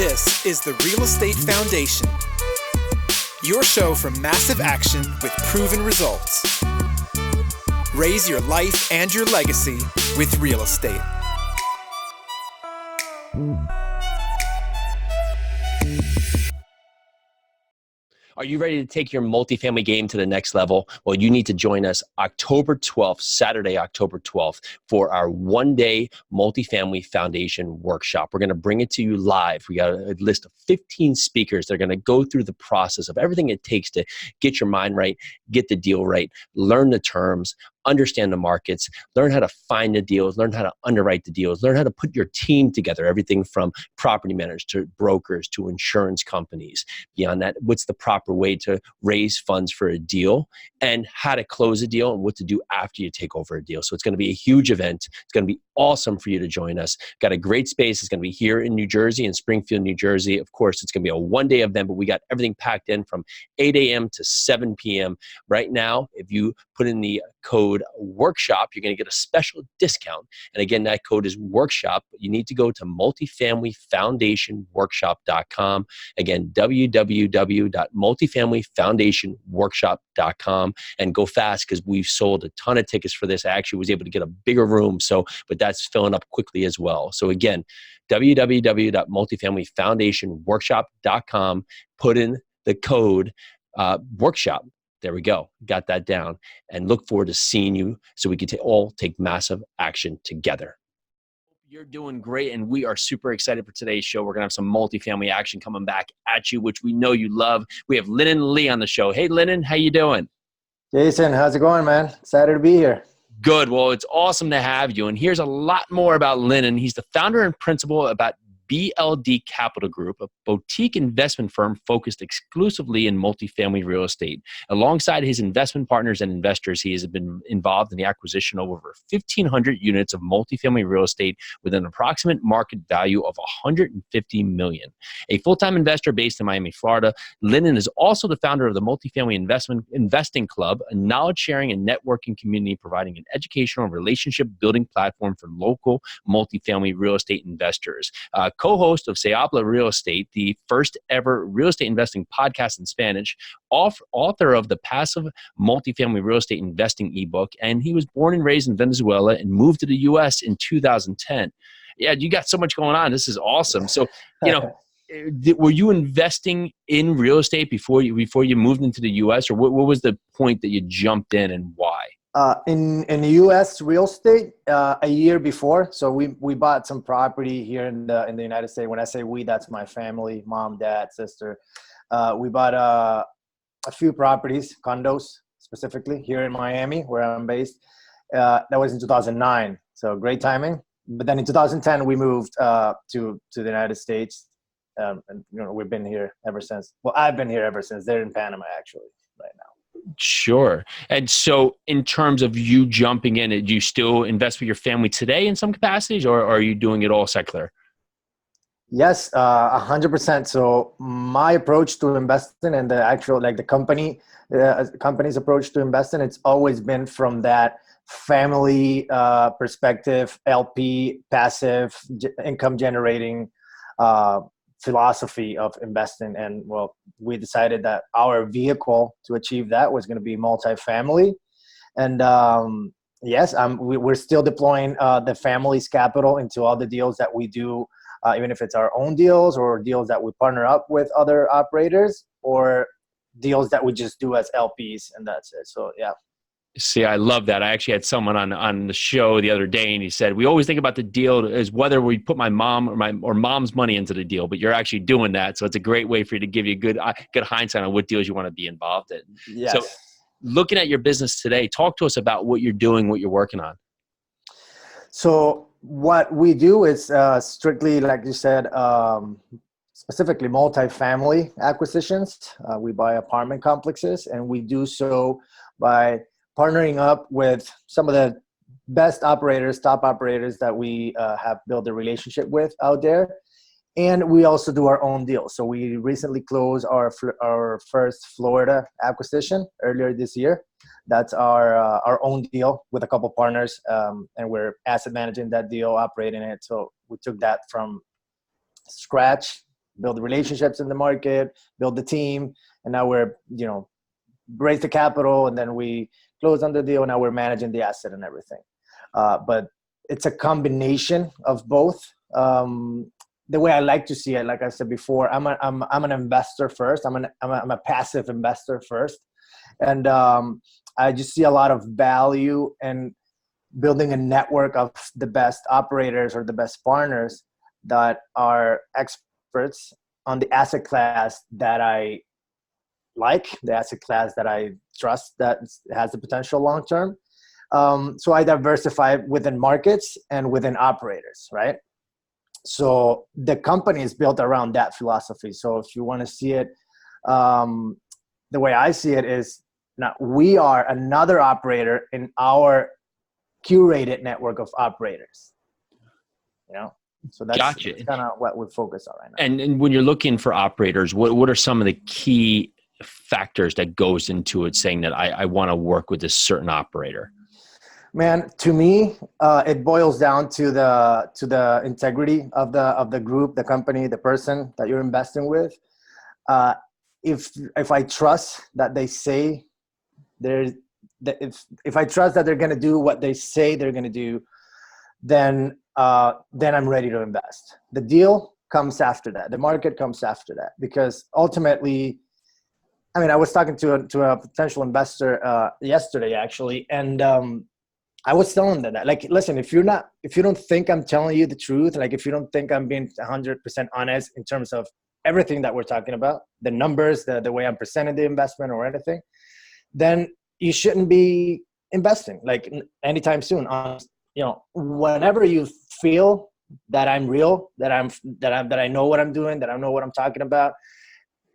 This is the Real Estate Foundation, your show for massive action with proven results. Raise your life and your legacy with real estate. Are you ready to take your multifamily game to the next level? Well, you need to join us October 12th, Saturday, October 12th, for our one-day multifamily foundation workshop. We're going to bring it to you live. We got a list of 15 speakers. They're going to go through the process of everything it takes to get your mind right, get the deal right, learn the terms, understand the markets, learn how to find the deals, learn how to underwrite the deals, learn how to put your team together, everything from property managers to brokers to insurance companies. Beyond that, what's the proper way to raise funds for a deal and how to close a deal and what to do after you take over a deal. So it's going to be a huge event. It's going to be awesome for you to join us. Got a great space. It's going to be here in New Jersey, in Springfield, New Jersey. Of course, it's going to be a one-day event, but we got everything packed in from 8 a.m. to 7 p.m. Right now, if you put in the code workshop, you're going to get a special discount. And again, that code is workshop. You need to go to multifamilyfoundationworkshop.com. Again, www.multifamilyfoundationworkshop.com, and go fast because we've sold a ton of tickets for this. I actually was able to get a bigger room, but that's filling up quickly as well. So again, www.multifamilyfoundationworkshop.com, put in the code workshop. There we go. Got that down. And look forward to seeing you so we can all take massive action together. You're doing great, and we are super excited for today's show. We're going to have some multifamily action coming back at you, which we know you love. We have Lennon Lee on the show. Hey, Lennon, how you doing? Jason, how's it going, man? Excited to be here. Good. Well, it's awesome to have you. And here's a lot more about Lennon. He's the founder and principal about BLD Capital Group, a boutique investment firm focused exclusively in multifamily real estate. Alongside his investment partners and investors, he has been involved in the acquisition of over 1,500 units of multifamily real estate with an approximate market value of $150 million. A full-time investor based in Miami, Florida, Lennon is also the founder of the Multifamily Investing Club, a knowledge-sharing and networking community providing an educational and relationship-building platform for local multifamily real estate investors. Co-host of Se Habla Real Estate, the first ever real estate investing podcast in Spanish, author of the Passive Multifamily Real Estate Investing ebook, and he was born and raised in Venezuela and moved to the U.S. in 2010. Yeah, you got so much going on. This is awesome. So, were you investing in real estate before you moved into the U.S., or what was the point that you jumped in and why? In the U.S. real estate, a year before. So we bought some property here in the United States. When I say we, that's my family, mom, dad, sister. We bought a few properties, condos specifically here in Miami, where I'm based. That was in 2009. So great timing. But then in 2010, we moved to the United States. And we've been here ever since. Well, I've been here ever since. They're in Panama, actually, right now. Sure. And so in terms of you jumping in, do you still invest with your family today in some capacities, or are you doing it all secular? Yes, 100%. So my approach to investing and the actual, the company's approach to investing, it's always been from that family perspective, LP, passive income generating philosophy of investing. And we decided that our vehicle to achieve that was going to be multifamily. And yes, we're still deploying the family's capital into all the deals that we do, even if it's our own deals or deals that we partner up with other operators or deals that we just do as LPs, and that's it. So yeah. See, I love that. I actually had someone on the show the other day, and he said, we always think about the deal as whether we put my mom or mom's money into the deal, but you're actually doing that. So it's a great way for you to give you good hindsight on what deals you want to be involved in. Yes. So looking at your business today, talk to us about what you're doing, what you're working on. So what we do is strictly, like you said, specifically multifamily acquisitions. We buy apartment complexes, and we do so by partnering up with some of the best operators, top operators that we have built a relationship with out there. And we also do our own deals. So we recently closed our first Florida acquisition earlier this year. That's our own deal with a couple partners, and we're asset managing that deal, operating it. So we took that from scratch, build relationships in the market, build the team, and now we're, raise the capital, and then we close on the deal. Now we're managing the asset and everything. But it's a combination of both. The way I like to see it, like I said before, I'm an investor first. I'm a passive investor first, and I just see a lot of value in building a network of the best operators or the best partners that are experts on the asset class that I like, the asset class that I trust that has the potential long term. So I diversify within markets and within operators, right? So the company is built around that philosophy. So if you want to see it, the way I see it is, now we are another operator in our curated network of operators. So that's kind of what we focus on right now. And when you're looking for operators, what are some of the key factors that goes into it, saying that I want to work with this certain operator? Man, to me, it boils down to the integrity of the group, the company, the person that you're investing with. If I trust that they say if I trust that they're going to do what they say they're going to do, then I'm ready to invest. The deal comes after that. The market comes after that, because ultimately, I was talking to a potential investor yesterday, actually, and I was telling them that, like, listen, if you don't think I'm telling you the truth, like if you don't think I'm being 100% honest in terms of everything that we're talking about, the numbers, the way I'm presenting the investment or anything, then you shouldn't be investing like anytime soon. Whenever you feel that I'm real, that I know what I'm doing, that I know what I'm talking about,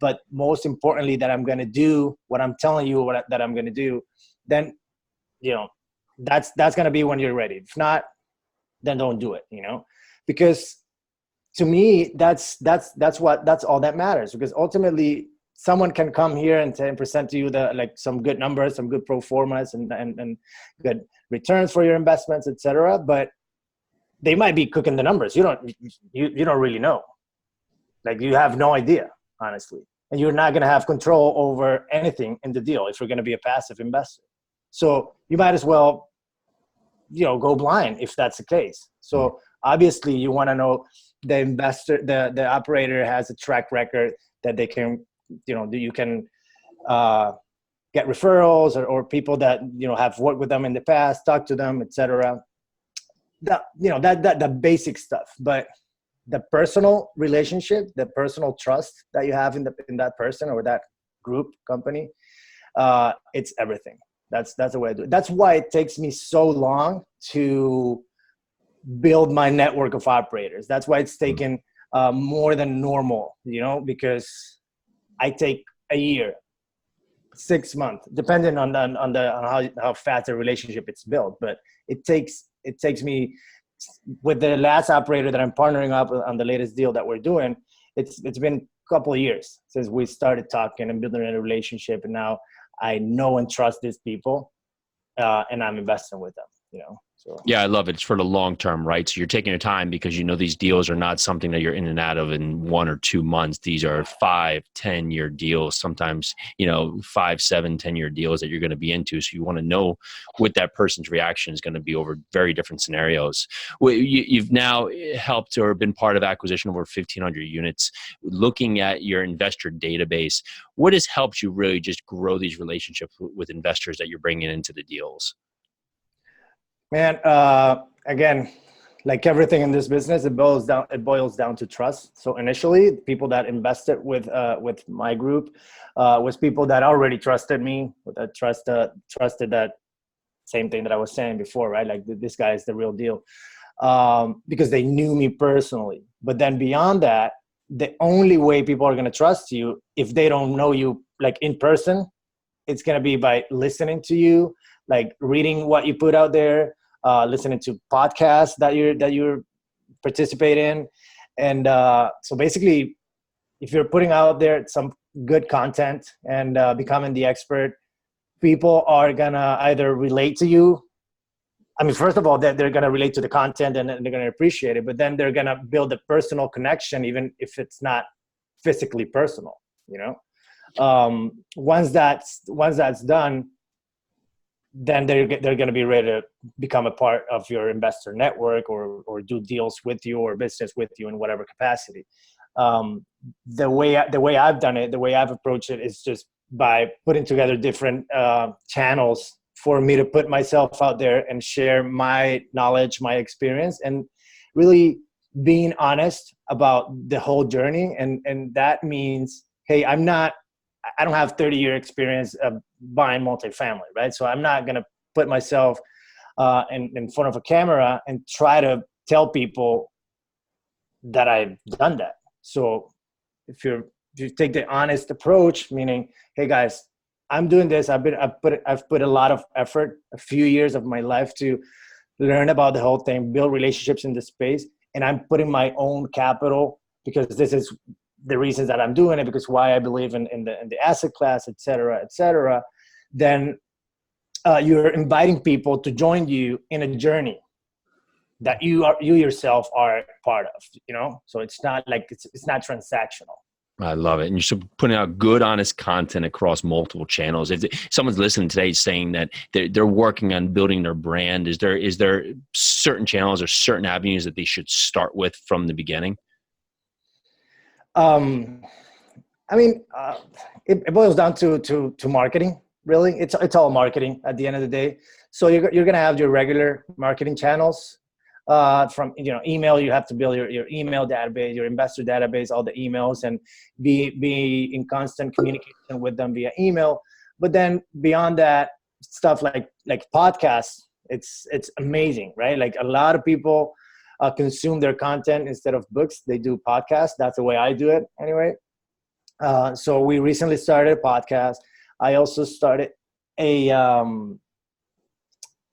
but most importantly, that I'm going to do what I'm telling you that I'm going to do, then, that's going to be when you're ready. If not, then don't do it, because to me, that's all that matters, because ultimately someone can come here and present to you some good numbers, some good pro formas and good returns for your investments, etc. But they might be cooking the numbers. You don't really know. Like, you have no idea, honestly. And you're not going to have control over anything in the deal if you're going to be a passive investor. So you might as well, go blind if that's the case. So obviously you want to know the investor, the operator has a track record that they can, you can get referrals or people that, have worked with them in the past, talk to them, etc. The basic stuff. But the personal relationship, the personal trust that you have in that person or that group company, it's everything. That's the way I do it. That's why it takes me so long to build my network of operators. That's why it's taken more than normal, because I take a year, 6 months, depending on how fast the relationship it's built. But it takes me, with the last operator that I'm partnering up on the latest deal that we're doing, it's been a couple of years since we started talking and building a relationship, and now I know and trust these people, and I'm investing with them, So. Yeah, I love it. It's for the long term, right? So you're taking your time because these deals are not something that you're in and out of in 1 or 2 months. These are 5-10 year deals, sometimes 5, 7, 10 year deals that you're going to be into. So you want to know what that person's reaction is going to be over very different scenarios. You've now helped or been part of acquisition of over 1,500 units. Looking at your investor database, what has helped you really just grow these relationships with investors that you're bringing into the deals? Man, again, like everything in this business, it boils down to trust. So initially, people that invested with my group was people that already trusted me, that trusted that same thing that I was saying before, right? Like, this guy is the real deal, because they knew me personally. But then beyond that, the only way people are going to trust you, if they don't know you like in person, it's going to be by listening to you, like reading what you put out there, listening to podcasts that you're participate in. And so basically, if you're putting out there some good content and becoming the expert, people are gonna either relate to you. I mean, first of all, they're gonna relate to the content and they're gonna appreciate it, but then they're gonna build a personal connection, even if it's not physically personal, you know. Once that's done, then they're going to be ready to become a part of your investor network or do deals with you or business with you in whatever capacity. The way I've done it, the way I've approached it is just by putting together different channels for me to put myself out there and share my knowledge, my experience, and really being honest about the whole journey. And that means, hey, I don't have 30-year experience of buying multifamily, right? So I'm not going to put myself in front of a camera and try to tell people that I've done that. So if you take the honest approach, meaning, hey guys, I'm doing this. I've put a lot of effort, a few years of my life to learn about the whole thing, build relationships in this space, and I'm putting my own capital because this is the reasons that I'm doing it, because why I believe in the asset class, et cetera, then you're inviting people to join you in a journey that you yourself are part of, you know? So it's not like, it's not transactional. I love it. And you're putting out good, honest content across multiple channels. If someone's listening today saying that they're working on building their brand, is there certain channels or certain avenues that they should start with from the beginning? I mean, it boils down to marketing, really. It's all marketing at the end of the day. So you're going to have your regular marketing channels. From, you know, email, you have to build your email database, your investor database, all the emails, and be in constant communication with them via email. But then beyond that, stuff like podcasts, it's amazing, right? Like a lot of people consume their content instead of books. They do podcasts. That's the way I do it anyway. So we recently started a podcast. I also started a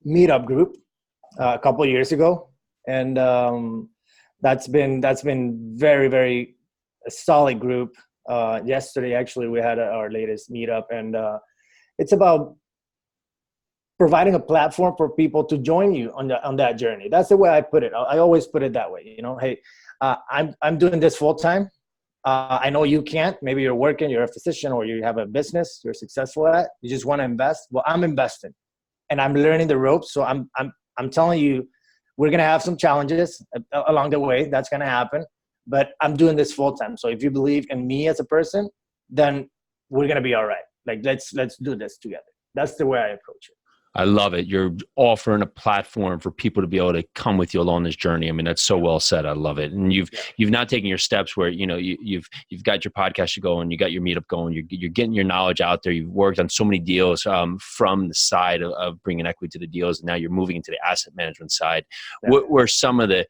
meetup group a couple of years ago. And that's been very, very a solid group. Yesterday, actually, we had our latest meetup, and it's about providing a platform for people to join you on that journey. That's the way I put it. I always put it that way. You know, hey, I'm doing this full time. I know you can't. Maybe you're working, you're a physician, or you have a business you're successful at. You just want to invest. Well, I'm investing, and I'm learning the ropes. So I'm telling you, we're going to have some challenges along the way. That's going to happen, but I'm doing this full time. So if you believe in me as a person, then we're going to be all right. Like, let's do this together. That's the way I approach it. I love it. You're offering a platform for people to be able to come with you along this journey. I mean, that's so well said. I love it. And you've now taken your steps where, you know, you've got your podcast going, you got your meetup going, you're getting your knowledge out there. You've worked on so many deals from the side of bringing equity to the deals. And now you're moving into the asset management side. Yeah. What were some of the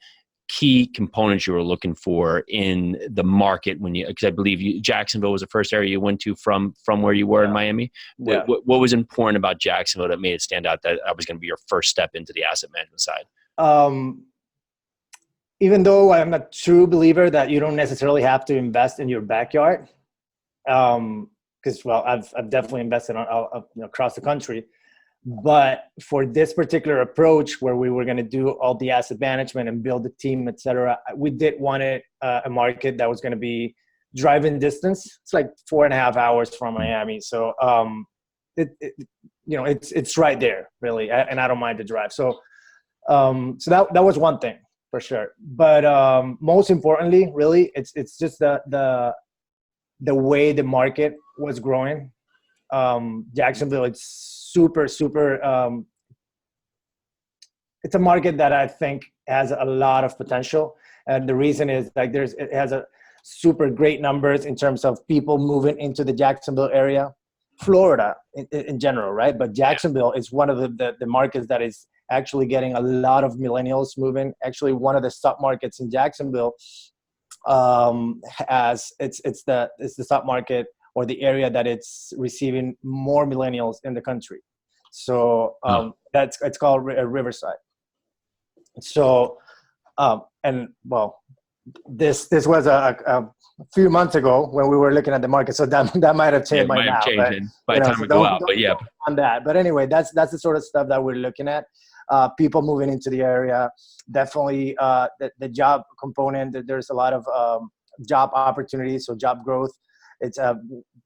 key components you were looking for in the market because I believe Jacksonville was the first area you went to from where you were in Miami? Yeah. What was important about Jacksonville that made it stand out that was going to be your first step into the asset management side? Even though I'm a true believer that you don't necessarily have to invest in your backyard, because I've definitely invested across the country. But for this particular approach, where we were going to do all the asset management and build the team, et cetera, we did want a market that was going to be driving distance. It's like 4.5 hours from Miami. So, it's right there, really. And I don't mind the drive. So that was one thing for sure. But most importantly, really, it's just the way the market was growing. Jacksonville, it's super it's a market that I think has a lot of potential, and the reason is like it has a super great numbers in terms of people moving into the Jacksonville area, Florida in general, right? But Jacksonville is one of the markets that is actually getting a lot of millennials moving. Actually, one of the stock markets in Jacksonville it's the stock market or the area that it's receiving more millennials in the country. So it's called Riverside. So, this was a few months ago when we were looking at the market. So that might have changed by the time we go out. But yeah, on that. But anyway, that's the sort of stuff that we're looking at. People moving into the area, definitely the job component. There's a lot of job opportunities, so job growth. It's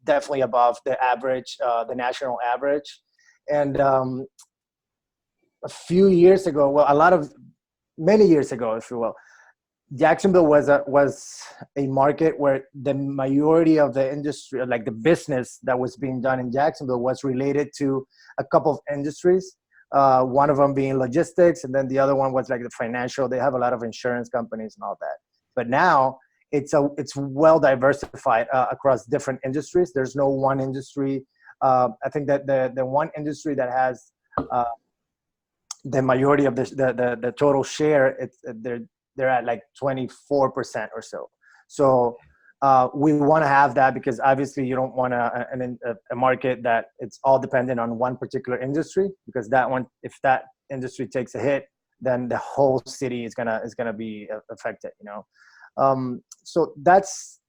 definitely above the average, the national average. And a few years ago, many years ago, if you will, Jacksonville was a market where the majority of the industry, like the business that was being done in Jacksonville, was related to a couple of industries. One of them being logistics, and then the other one was like the financial. They have a lot of insurance companies and all that. But now it's well diversified across different industries. There's no one industry. I think that the one industry that has the majority of the total share, they're at like 24% or so. So we want to have that, because obviously you don't want a market that it's all dependent on one particular industry, because that one, if that industry takes a hit, then the whole city is gonna be affected. So that's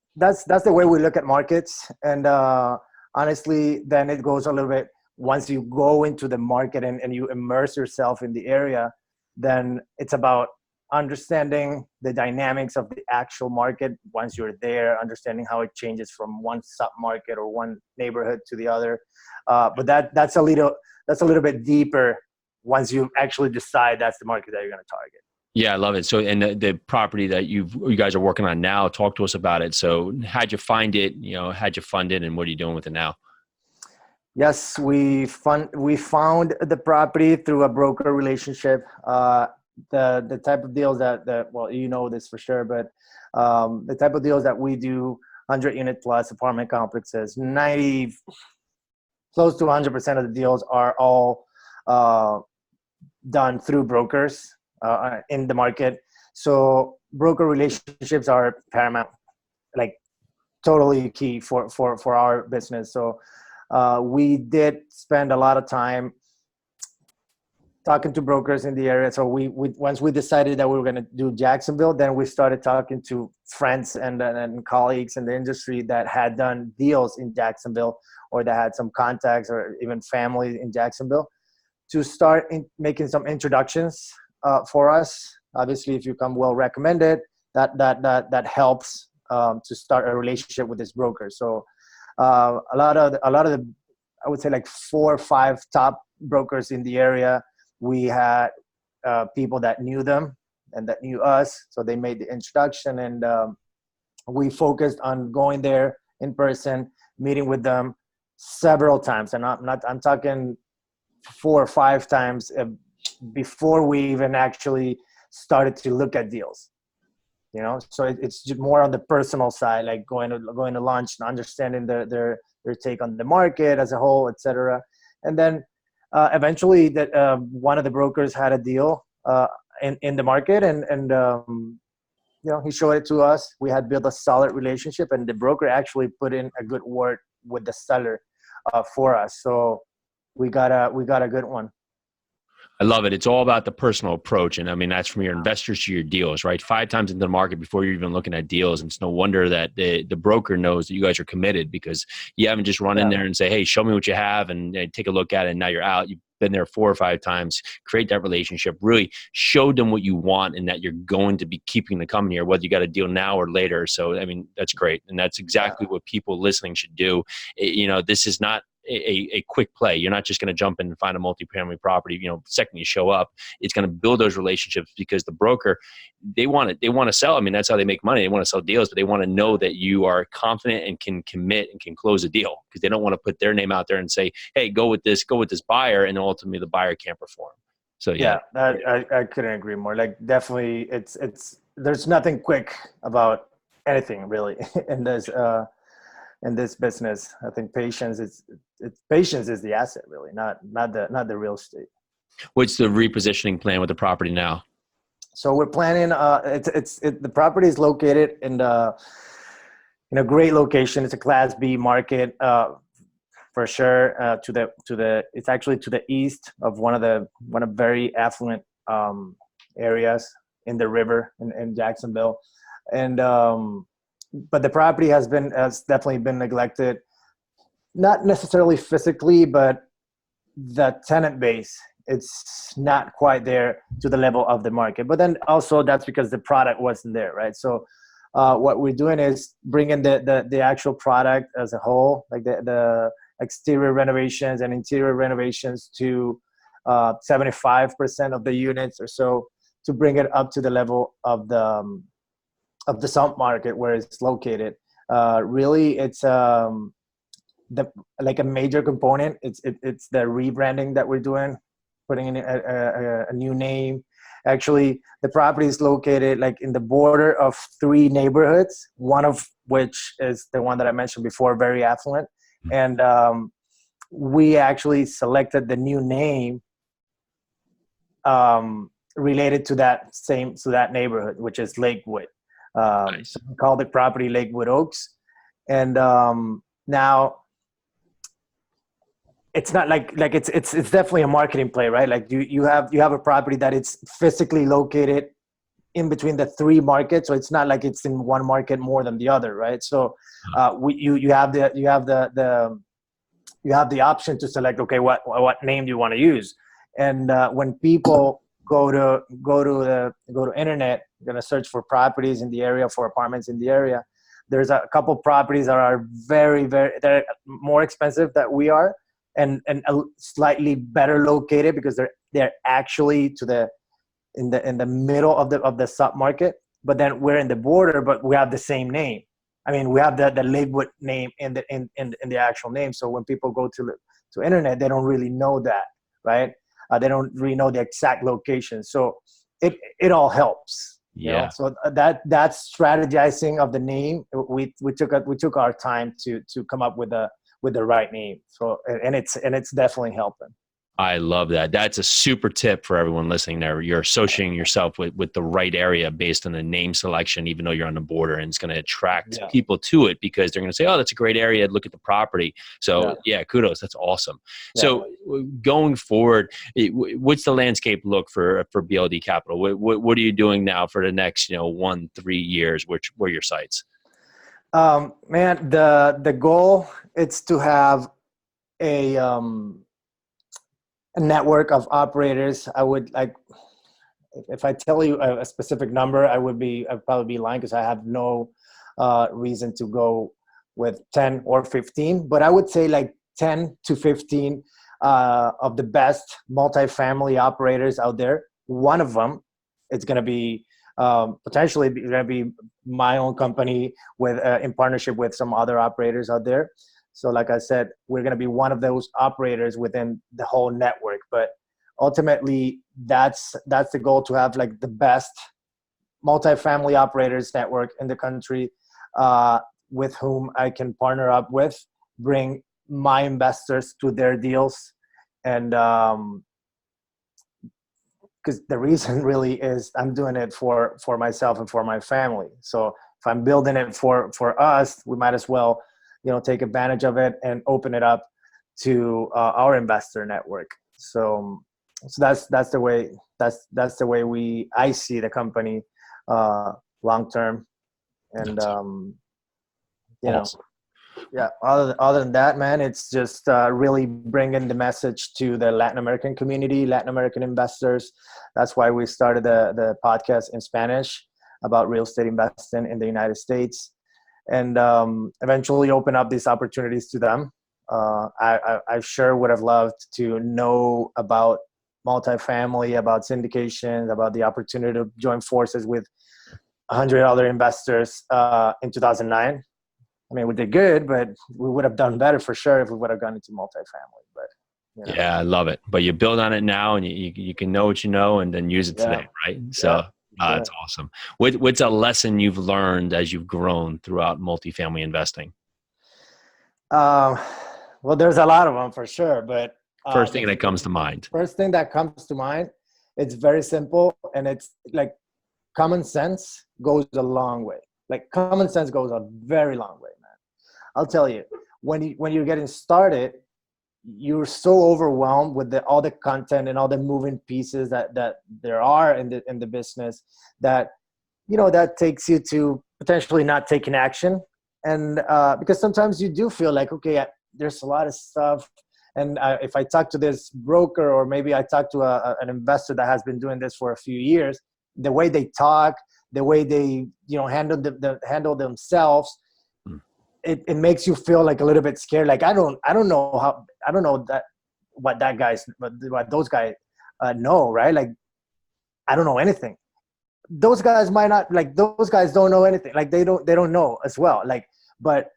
the way we look at markets. And honestly, then it goes a little bit, once you go into the market and you immerse yourself in the area, then it's about understanding the dynamics of the actual market. Once you're there, understanding how it changes from one sub-market or one neighborhood to the other. But that's a little bit deeper once you actually decide that's the market that you're going to target. Yeah, I love it. So, and the property that you guys are working on now, talk to us about it. So how'd you find it? How'd you fund it, and what are you doing with it now? Yes, we found the property through a broker relationship. The type of deals that well, you know this for sure, but the type of deals that we do, 100 unit plus apartment complexes, 90, close to 100% of the deals are all done through brokers in the market. So broker relationships are paramount, like totally key for our business. So we did spend a lot of time talking to brokers in the area. So we once we decided that we were going to do Jacksonville, then we started talking to friends and colleagues in the industry that had done deals in Jacksonville, or that had some contacts or even family in Jacksonville, to start making some introductions for us. Obviously, if you come well recommended, that helps to start a relationship with this broker. So a lot of the, I would say like 4 or 5 top brokers in the area, we had people that knew them and that knew us, so they made the introduction, and we focused on going there in person, meeting with them several times, and I'm talking 4 or 5 times before we even actually started to look at deals. So it's just more on the personal side, like going to lunch and understanding their take on the market as a whole, etc. And then eventually, that one of the brokers had a deal in the market, and he showed it to us. We had built a solid relationship, and the broker actually put in a good word with the seller for us. So we got a good one. I love it. It's all about the personal approach. And I mean, that's from your investors to your deals, right? 5 times into the market before you're even looking at deals. And it's no wonder that the broker knows that you guys are committed, because you haven't just run in there and say, hey, show me what you have, and take a look at it, and now you're out. You've been there 4 or 5 times, create that relationship, really show them what you want and that you're going to be keeping the company, or whether you got a deal now or later. So, I mean, that's great. And that's exactly what people listening should do. This is not a quick play. You're not just going to jump in and find a multifamily property, second you show up. It's going to build those relationships, because the broker, they want to sell. I mean, that's how they make money. They want to sell deals, but they want to know that you are confident and can commit and can close a deal, because they don't want to put their name out there and say, hey, go with this buyer, and ultimately the buyer can't perform. So I couldn't agree more. Like, definitely it's there's nothing quick about anything really in this business. I think patience is the asset, really, not the real estate. What's the repositioning plan with the property now? So we're planning. The property is located in a great location. It's a Class B market for sure. It's actually to the east of one of very affluent areas in the river in Jacksonville, and but the property has definitely been neglected, not necessarily physically, but the tenant base, it's not quite there to the level of the market. But then also that's because the product wasn't there, right? So what we're doing is bringing the actual product as a whole, like the exterior renovations and interior renovations to 75% of the units or so, to bring it up to the level of the submarket where it's located. Really, it's like a major component. It's the rebranding that we're doing, putting in a new name. Actually, the property is located like in the border of 3 neighborhoods, one of which is the one that I mentioned before, very affluent. And we actually selected the new name related to that neighborhood, which is Lakewood. Nice. So we called the property Lakewood Oaks. And now it's not like it's definitely a marketing play, right? Like you have a property that it's physically located in between the 3 markets, so it's not like it's in one market more than the other, right? So you have the option to select, okay, what name do you want to use? And when people go to internet, gonna search for properties in the area, for apartments in the area, there's a couple properties that are they're more expensive than we are, and slightly better located because they're actually in the middle of the submarket. But then we're in the border, but we have the same name. I mean, we have the Lakewood name in the actual name. So when people go to internet, they don't really know that, right? They don't really know the exact location. So it all helps. You know? So that's strategizing of the name. We took our time to come up with the right name. So and it's definitely helping. I love that. That's a super tip for everyone listening there. You're associating yourself with the right area based on the name selection, even though you're on the border, and it's going to attract people to it because they're going to say, oh, that's a great area. Look at the property. So kudos. That's awesome. Yeah. So going forward, what's the landscape look for BLD Capital? What are you doing now for the next, 1-3 years? Where are your sights? Man, the goal is to have a network of operators. I would like, if I tell you a specific number, I'd probably be lying because I have no reason to go with 10 or 15, but I would say like 10 to 15 of the best multifamily operators out there. One of them, it's going to be potentially going to be my own company with in partnership with some other operators out there. So like I said, we're going to be one of those operators within the whole network. But ultimately, that's the goal, to have like the best multifamily operators network in the country with whom I can partner up with, bring my investors to their deals. And because the reason really is I'm doing it for myself and for my family. So if I'm building it for us, we might as well take advantage of it and open it up to our investor network. So that's the way I see the company long term. And awesome. Other than that, man, it's just really bringing the message to the Latin American community, Latin American investors. That's why we started the podcast in Spanish about real estate investing in the United States. And eventually open up these opportunities to them. I sure would have loved to know about multifamily, about syndication, about the opportunity to join forces with 100 other investors in 2009. I mean, we did good, but we would have done better for sure if we would have gone into multifamily. But yeah, I love it. But you build on it now, and you can know what you know, and then use it today, right? So. That's awesome. What's a lesson you've learned as you've grown throughout multifamily investing? Well, there's a lot of them for sure, but first thing that comes to mind. First thing that comes to mind, it's very simple, and it's like common sense goes a long way. Like common sense goes a very long way, man. I'll tell you, when you're getting started, you're so overwhelmed with all the content and all the moving pieces that there are in the business that that takes you to potentially not taking action. And because sometimes you do feel like, okay, there's a lot of stuff, and if I talk to this broker, or maybe I talk to an investor that has been doing this for a few years, the way they talk, the way they, handle themselves, it makes you feel like a little bit scared. Like, I don't know what those guys know, right? Like, I don't know anything. Those guys might not, like, those guys don't know anything. Like, they don't know as well. Like, but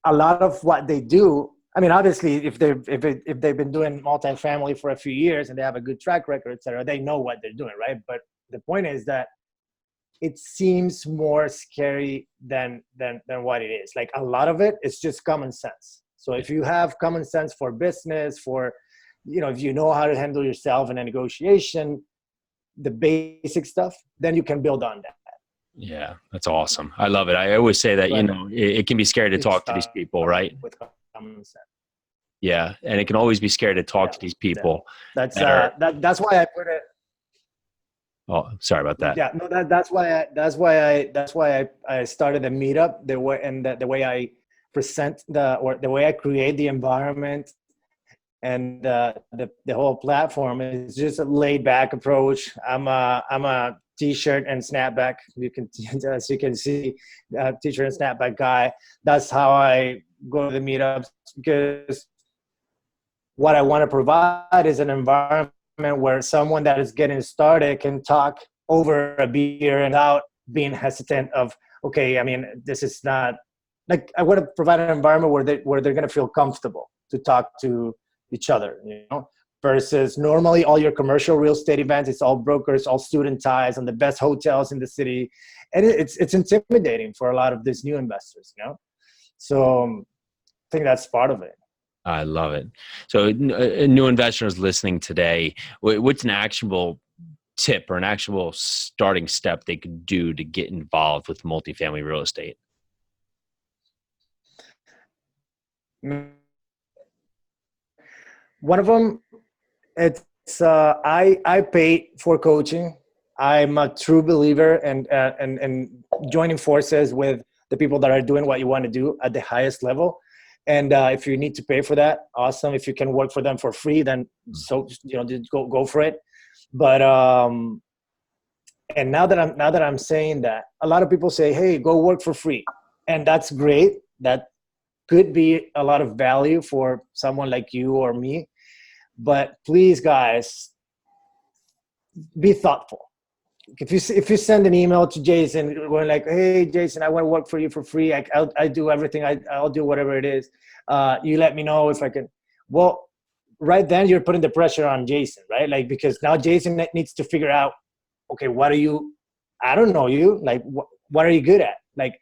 a lot of what they do, I mean, obviously, if they've been doing multifamily for a few years and they have a good track record, et cetera, they know what they're doing, right? But the point is that it seems more scary than what it is. Like, a lot of it is just common sense. So if you have common sense for business, for, if you know how to handle yourself in a negotiation, the basic stuff, then you can build on that. Yeah, that's awesome. I love it. I always say that, it can be scary to talk to these people, right? With common sense. Yeah, and it can always be scary to talk to these people. That's why I put it. Oh, sorry about that. Yeah, no, that's why I started the meetup, the way I present the way I create the environment, and the whole platform is just a laid back approach. I'm a t-shirt and snapback. As you can see, t-shirt and snapback guy. That's how I go to the meetups, because what I want to provide is an environment where someone that is getting started can talk over a beer without being hesitant of, okay, I mean, this is not, like, I want to provide an environment where they're going to feel comfortable to talk to each other, versus normally all your commercial real estate events, it's all brokers, all student ties, and the best hotels in the city. And it's intimidating for a lot of these new investors, So I think that's part of it. I love it. So new investors listening today, what's an actionable tip or an actual starting step they could do to get involved with multifamily real estate? One of them, it's I pay for coaching. I'm a true believer and joining forces with the people that are doing what you want to do at the highest level. And if you need to pay for that, awesome. If you can work for them for free, then just go for it. But and now that I'm saying that, a lot of people say, hey, go work for free, and that's great. That could be a lot of value for someone like you or me. But please, guys, be thoughtful. If you send an email to Jason going like, hey, Jason, I want to work for you for free. I do everything. I'll do whatever it is. You let me know if I can. Well, right then you're putting the pressure on Jason, right? Like, because now Jason needs to figure out, okay, I don't know you. Like, what are you good at? Like,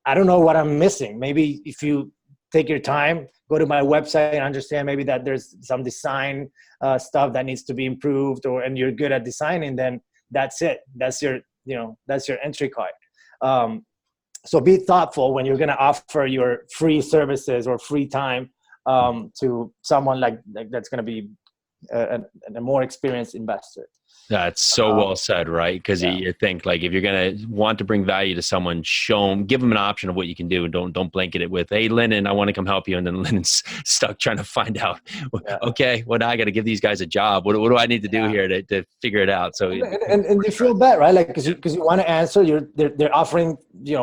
I don't know what I'm missing. Maybe if you take your time, go to my website and understand maybe that there's some design stuff that needs to be improved, and you're good at designing, then that's it. That's your entry card. So be thoughtful when you're going to offer your free services or free time to someone like that's going to be a more experienced investor. That's so well said, right? Because you think, like, if you're going to want to bring value to someone, give them an option of what you can do, and don't blanket it with, hey, Lennon, I want to come help you. And then Lennon's stuck trying to find out, okay, well, now I got to give these guys a job. What do I need to do here to figure it out? So, and you feel bad, right? Like, because you want to answer, they're offering,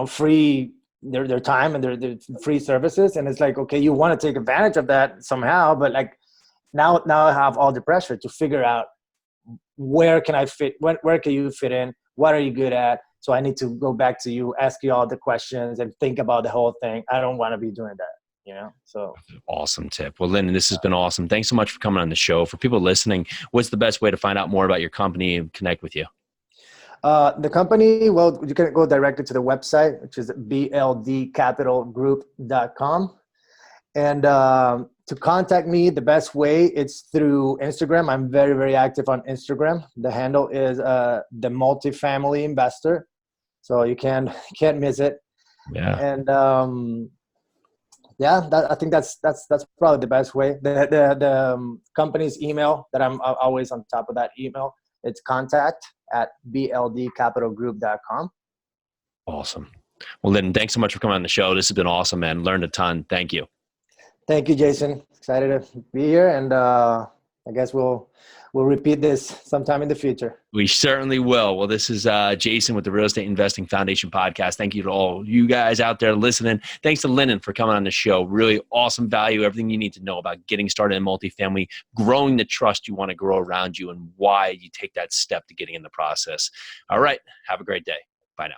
free, their time and their free services. And it's like, okay, you want to take advantage of that somehow, but like now I have all the pressure to figure out, where can I fit? Where can you fit in? What are you good at? So I need to go back to you, ask you all the questions, and think about the whole thing. I don't want to be doing that, So awesome tip. Well, Lennon, this has been awesome. Thanks so much for coming on the show. For people listening, what's the best way to find out more about your company and connect with you? The company, well, you can go directly to the website, which is bldcapitalgroup.com. And to contact me, the best way, it's through Instagram. I'm very, very active on Instagram. The handle is the Multifamily Investor. So you can't miss it. Yeah. And I think that's probably the best way. The company's email that I'm always on top of that email, it's contact@bldcapitalgroup.com. Awesome. Well, Lennon, thanks so much for coming on the show. This has been awesome, man. Learned a ton. Thank you. Thank you, Jason. Excited to be here, and I guess we'll we'll repeat this sometime in the future. We certainly will. Well, this is Jason with the Real Estate Investing Foundation podcast. Thank you to all you guys out there listening. Thanks to Lennon for coming on the show. Really awesome value, everything you need to know about getting started in multifamily, growing the trust you want to grow around you, and why you take that step to getting in the process. All right. Have a great day. Bye now.